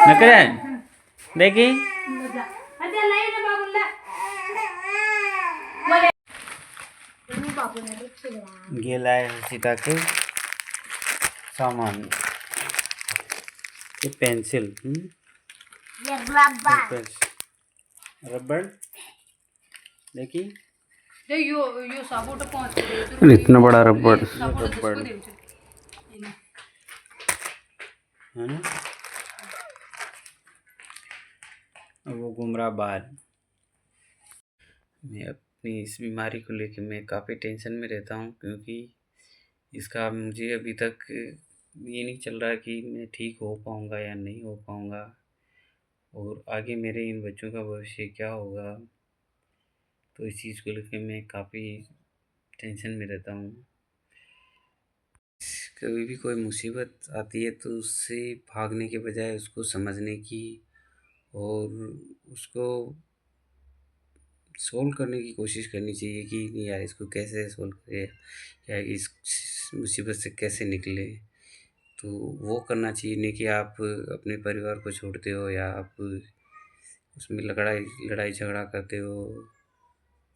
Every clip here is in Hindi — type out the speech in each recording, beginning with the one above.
नकरे देखी गेला है सीता के सामान ये पेंसिल रबड़ देखी इतना बड़ा रबड़ रबड़ है ना। वो घूम रहा बाहर। मैं अपनी इस बीमारी को लेके मैं काफ़ी टेंशन में रहता हूँ, क्योंकि इसका मुझे अभी तक ये नहीं चल रहा कि मैं ठीक हो पाऊँगा या नहीं हो पाऊँगा, और आगे मेरे इन बच्चों का भविष्य क्या होगा। तो इस चीज़ को लेके मैं काफ़ी टेंशन में रहता हूँ। कभी भी कोई मुसीबत आती है तो उससे भागने के बजाय उसको समझने की और उसको सोल्व करने की कोशिश करनी चाहिए कि यार इसको कैसे सोल्व करें या इस मुसीबत से कैसे निकले। तो वो करना चाहिए, नहीं कि आप अपने परिवार को छोड़ते हो या आप उसमें लड़ाई झगड़ा करते हो।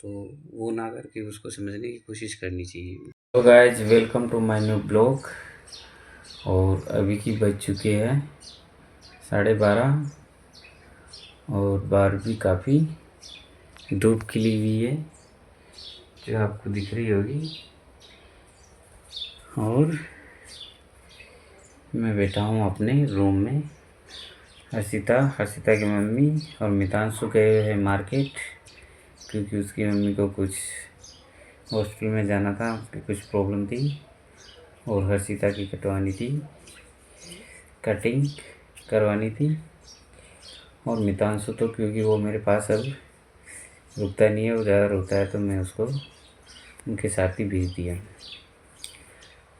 तो वो ना करके उसको समझने की कोशिश करनी चाहिए। तो guys welcome to my new blog. और अभी की बज चुके हैं 12:30 और बाहर भी काफ़ी धूप खिली हुई है जो आपको दिख रही होगी। और मैं बैठा हूँ अपने रूम में। हर्षिता की मम्मी और मितांशु गए हुए हैं मार्केट, क्योंकि उसकी मम्मी को कुछ हॉस्पिटल में जाना था, उसकी कुछ प्रॉब्लम थी और हर्षिता की कटिंग करवानी थी। और मितांशु तो क्योंकि वो मेरे पास अब रुकता नहीं है, वो ज़्यादा रुकता है तो मैं उसको उनके साथ ही भेज दिया।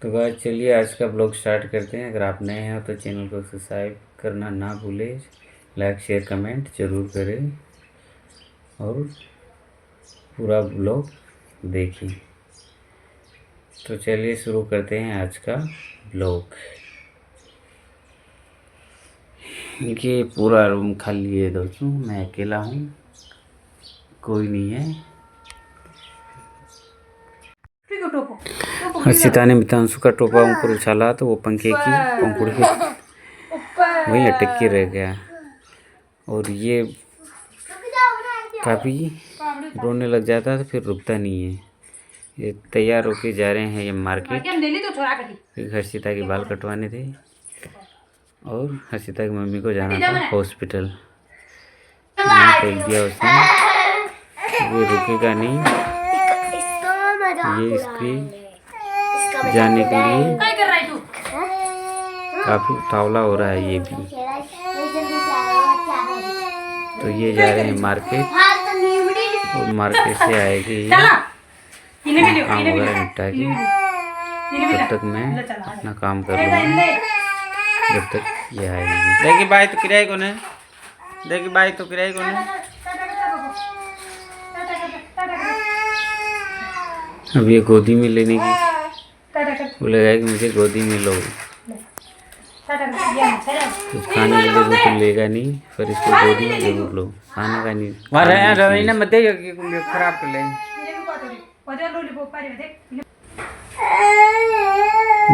तो गाइस चलिए आज का ब्लॉग स्टार्ट करते हैं। अगर आप नए हैं तो चैनल को सब्सक्राइब करना ना भूलें, लाइक शेयर कमेंट ज़रूर करें और पूरा ब्लॉग देखें। तो चलिए शुरू करते हैं आज का ब्लॉग। ये पूरा रूम खाली है दोस्तों, मैं अकेला हूँ, कोई नहीं है। हर्षिता ने मितांशु का टोपा ऊपर उछाला तो वो पंखे की पंखुड़ी के वहीं अटक के रह गया। और ये काफ़ी रोने लग जाता है तो फिर रुकता नहीं है। ये तैयार होके जा रहे हैं ये मार्केट, फिर हर्षिता के बाल कटवाने थे और हर्षिता की मम्मी को जाना था हॉस्पिटल। यहाँ फेंक दिया उसने, ये रुकेगा नहीं, ये इसकी जाने के लिए काफ़ी उतावला हो रहा है ये भी। तो ये जा रहे हैं मार्केट और मार्केट से आएगी काम वगैरह निपटा के, तब तक मैं अपना काम कर लूँगा जब तक ये आएगी। देखिए भाई तो किराए को नहीं, देखिए भाई तो किराए को नहीं। अब ये गोदी में लेने की बोलेगा कि मुझे गोदी में लो, कुछ खाने के लिए तो लेगा नहीं, पर इसको गोदी में जरूर लो, खाने का नहीं। खराब कर ले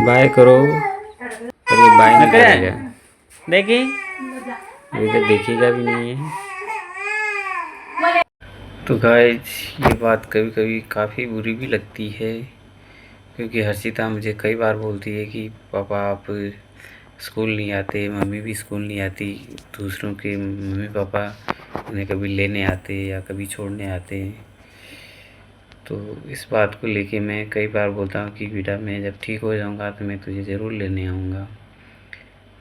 बाय करो, पर ये बाय नहीं करेगा। देखिए इधर देखिएगा भी नहीं है। तो गाइस ये बात कभी कभी काफ़ी बुरी भी लगती है, क्योंकि हर्षिता मुझे कई बार बोलती है कि पापा आप स्कूल नहीं आते, मम्मी भी स्कूल नहीं आती, दूसरों के मम्मी पापा उन्हें कभी लेने आते या कभी छोड़ने आते हैं। तो इस बात को लेके मैं कई बार बोलता हूँ कि बेटा मैं जब ठीक हो जाऊँगा तो मैं तुझे ज़रूर लेने आऊँगा,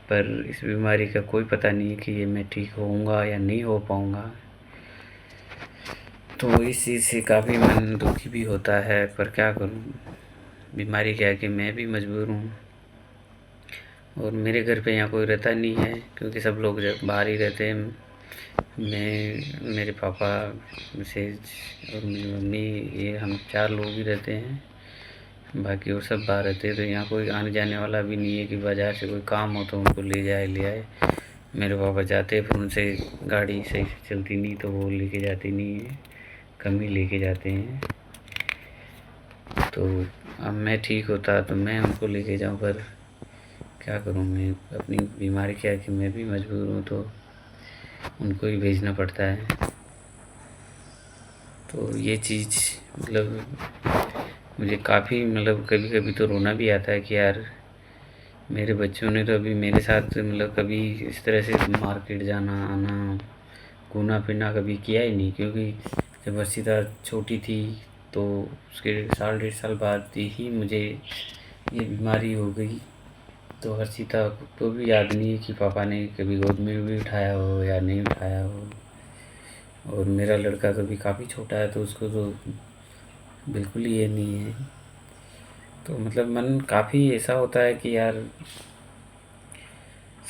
पर इस बीमारी का कोई पता नहीं है कि ये मैं ठीक होऊंगा या नहीं हो पाऊँगा। तो इस चीज़ से काफ़ी मन दुखी भी होता है, पर क्या करूँ, बीमारी के आगे मैं भी मजबूर हूँ। और मेरे घर पे यहाँ कोई रहता नहीं है, क्योंकि सब लोग बाहर ही रहते हैं। मैं, मेरे पापा, मिसेज और मेरी मम्मी, ये हम 4 लोग ही रहते हैं, बाकी और सब बाहर रहते हैं। तो यहाँ कोई आने जाने वाला भी नहीं है कि बाज़ार से कोई काम हो तो उनको ले आए। मेरे पापा जाते फिर उनसे गाड़ी सही से चलती नहीं तो वो लेके जाते नहीं हैं, कम ही लेके जाते हैं। तो अब मैं ठीक होता तो मैं उनको लेके जाऊँ, पर क्या करूँ, मैं अपनी बीमारी क्या है कि मैं भी मजबूर हूँ तो उनको ही भेजना पड़ता है। तो ये चीज़ मतलब मुझे काफ़ी मतलब कभी-कभी तो रोना भी आता है कि यार मेरे बच्चों ने तो अभी मेरे साथ मतलब कभी इस तरह से मार्केट जाना आना घूमना फिरना कभी किया ही नहीं, क्योंकि जब हर्षिता छोटी थी तो उसके साल डेढ़ साल बाद ही मुझे ये बीमारी हो गई। तो हर्षिता को भी याद नहीं है कि पापा ने कभी गोद में भी उठाया हो या नहीं उठाया हो। और मेरा लड़का तो अभी काफ़ी छोटा है तो उसको तो बिल्कुल ही ये नहीं है। तो मतलब मन काफ़ी ऐसा होता है कि यार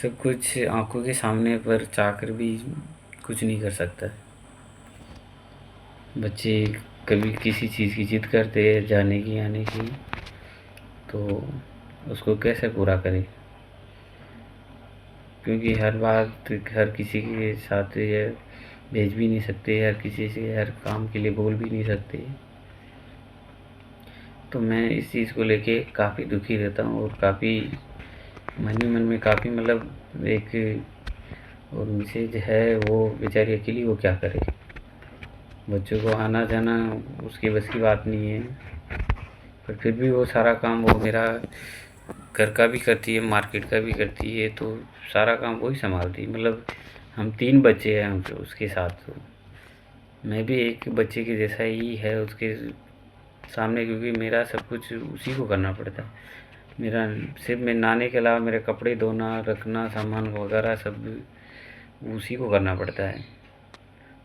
सब कुछ आंखों के सामने पर चाहकर भी कुछ नहीं कर सकता। बच्चे कभी किसी चीज़ की जिद करते हैं जाने की आने की, तो उसको कैसे पूरा करें, क्योंकि हर बात हर किसी के साथ ये भेज भी नहीं सकते, हर किसी से हर काम के लिए बोल भी नहीं सकते। तो मैं इस चीज़ को लेके काफ़ी दुखी रहता हूँ और काफ़ी मन ही मन में काफ़ी मतलब एक, और मिसेज है वो बेचारी अकेली वो क्या करे, बच्चों को आना जाना उसकी बस की बात नहीं है। पर फिर भी वो सारा काम वो मेरा घर का भी करती है मार्केट का भी करती है, तो सारा काम वही संभालती है। मतलब हम 3 बच्चे हैं हम उसके साथ, तो मैं भी एक बच्चे के जैसा ही है उसके सामने, क्योंकि मेरा सब कुछ उसी को करना पड़ता है। मेरा सिर्फ मैं नहाने के अलावा मेरे कपड़े धोना रखना सामान वगैरह सब उसी को करना पड़ता है।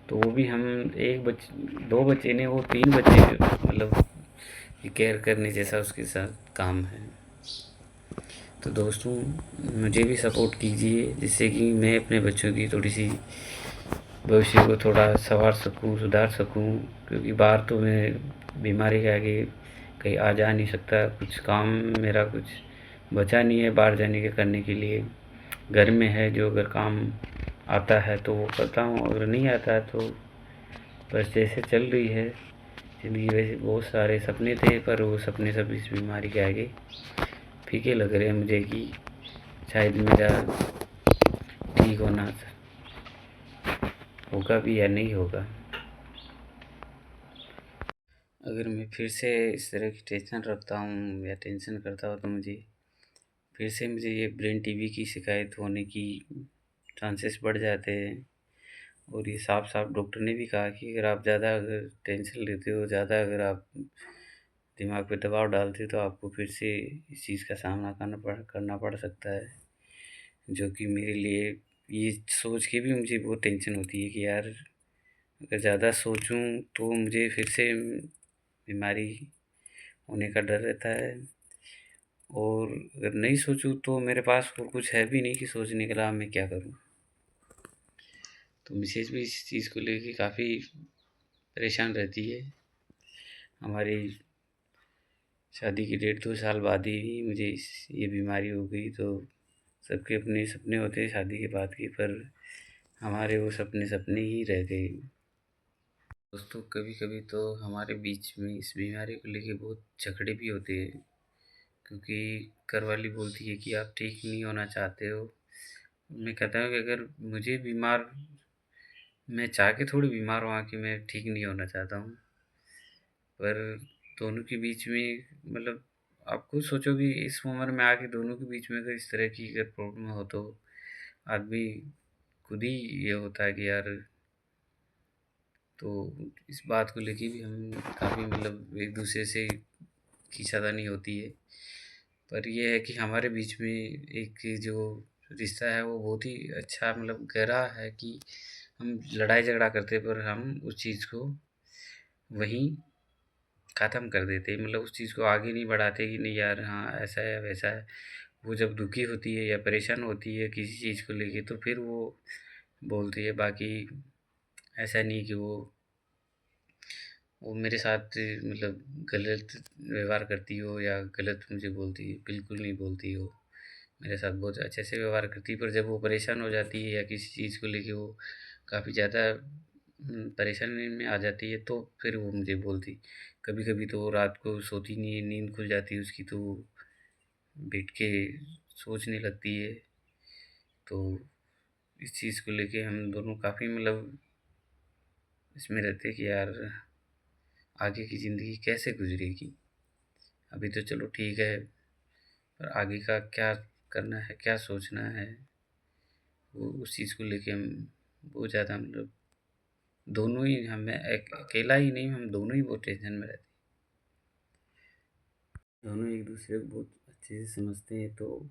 तो वो भी हम एक बच्चे 2 बच्चे ने वो 3 बच्चे मतलब केयर करने जैसा उसके साथ काम है। तो दोस्तों मुझे भी सपोर्ट कीजिए जिससे कि मैं अपने बच्चों की थोड़ी सी भविष्य को थोड़ा संवार सकूं सुधार सकूं, क्योंकि बाहर तो मैं बीमारी के आगे कहीं आ जा नहीं सकता, कुछ काम मेरा कुछ बचा नहीं है बाहर जाने के करने के लिए। घर में है जो अगर काम आता है तो वो करता हूँ, अगर नहीं आता है तो बस जैसे चल रही है ज़िंदगी। वैसे बहुत सारे सपने थे पर वो सपने सब इस बीमारी के आगे फीके लग रहे हैं मुझे कि शायद मेरा ठीक होना होगा भी या नहीं होगा। अगर मैं फिर से इस तरह की टेंशन रखता हूँ या टेंशन करता हूँ तो मुझे ये ब्रेन टीबी की शिकायत होने की चांसेस बढ़ जाते हैं। और ये साफ साफ डॉक्टर ने भी कहा कि अगर आप ज़्यादा अगर टेंशन लेते हो, ज़्यादा अगर आप दिमाग पे दबाव डालते हो तो आपको फिर से इस चीज़ का सामना करना पड़ सकता है। जो कि मेरे लिए ये सोच के भी मुझे बहुत टेंशन होती है कि यार अगर ज़्यादा सोचूं तो मुझे फिर से बीमारी होने का डर रहता है। और अगर नहीं सोचूं तो मेरे पास और कुछ है भी नहीं कि सोचने के अलावा मैं क्या करूं। तो मिसेज भी इस चीज़ को लेके काफ़ी परेशान रहती है। हमारी शादी की 1.5-2 साल बाद ही मुझे ये बीमारी हो गई। तो सबके अपने सपने होते हैं शादी के बाद के, पर हमारे वो सपने सपने ही रह गए। दोस्तों कभी कभी तो हमारे बीच में इस बीमारी को लेके बहुत झगड़े भी होते हैं, क्योंकि घरवाली बोलती है कि आप ठीक नहीं होना चाहते हो। मैं कहता हूँ कि अगर मुझे बीमार, मैं चाह के थोड़ी बीमार हुआ कि मैं ठीक नहीं होना चाहता हूँ। पर दोनों के बीच में मतलब आप खुद सोचो कि इस उम्र में आके दोनों के बीच में अगर इस तरह की अगर प्रॉब्लम हो तो आदमी खुद ही ये होता है कि यार। तो इस बात को लेके भी हम काफ़ी मतलब एक दूसरे से खींचातानी होती है। पर ये है कि हमारे बीच में एक जो रिश्ता है वो बहुत ही अच्छा मतलब गहरा है कि हम लड़ाई झगड़ा करते पर हम उस चीज़ को वहीं ख़त्म कर देते, मतलब उस चीज़ को आगे नहीं बढ़ाते कि नहीं यार हाँ ऐसा है वैसा है। वो जब दुखी होती है या परेशान होती है किसी चीज़ को लेके तो फिर वो बोलती है। बाकी ऐसा नहीं कि वो मेरे साथ मतलब गलत व्यवहार करती हो या गलत मुझे बोलती है, बिल्कुल नहीं बोलती हो। मेरे साथ बहुत अच्छे से व्यवहार करती है, पर जब वो परेशान हो जाती है या किसी चीज़ को लेके वो काफ़ी ज़्यादा परेशानी में आ जाती है, तो फिर वो मुझे बोलती। कभी-कभी तो वो रात को सोती नहीं है, नींद खुल जाती है उसकी, तो वो बैठ के सोचने लगती है। तो इस चीज़ को लेके हम दोनों काफ़ी मतलब इसमें रहते हैं कि यार आगे की ज़िंदगी कैसे गुज़रेगी? अभी तो चलो ठीक है, पर आगे का क्या करना है, क्या सोचना है, वो उस चीज़ को लेके हम बहुत ज़्यादा मतलब दोनों ही हमें अकेला ही नहीं, हम दोनों ही बहुत टेंशन में रहते हैं। दोनों एक दूसरे को बहुत अच्छे से समझते हैं, तो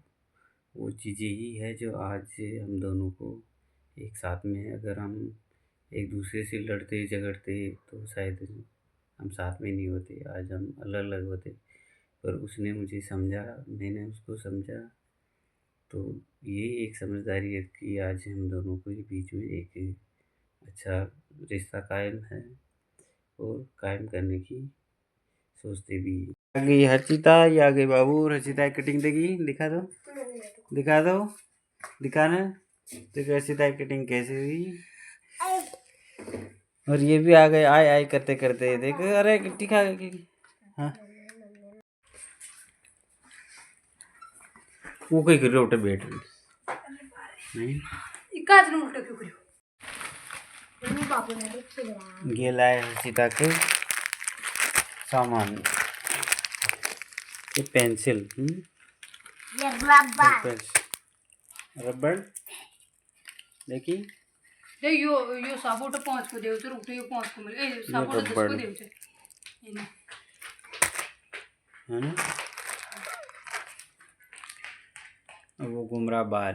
वो चीज़ें ही है जो आज हम दोनों को एक साथ में है। अगर हम एक दूसरे से लड़ते झगड़ते तो शायद हम साथ में नहीं होते, आज हम अलग अलग होते। पर उसने मुझे समझा, मैंने उसको समझा, तो ये एक समझदारी है कि आज हम दोनों के बीच में एक अच्छा रिश्ता कायम है और कायम करने की सोचते भी हैं। आ गई हर्षिता, ये आ गई बाबू। हर्षिता की कटिंग देगी, दिखा दो, दिखा दो, दिखाना। तो हर्षिता की कटिंग कैसे हुई? और ये भी आ गए आय आय करते करते, देखो। अरे दिखा। हाँ, वो कहीं कर रहे उठे बैठ रही ये लाए हर्षिता के सामान, ये पेंसिल, ये रबड़ देखी, यो साबुट 5 को देव तो उठे 5 को मिले साबुट 10 को देव है ना। अब वो घूम रहा बाहर।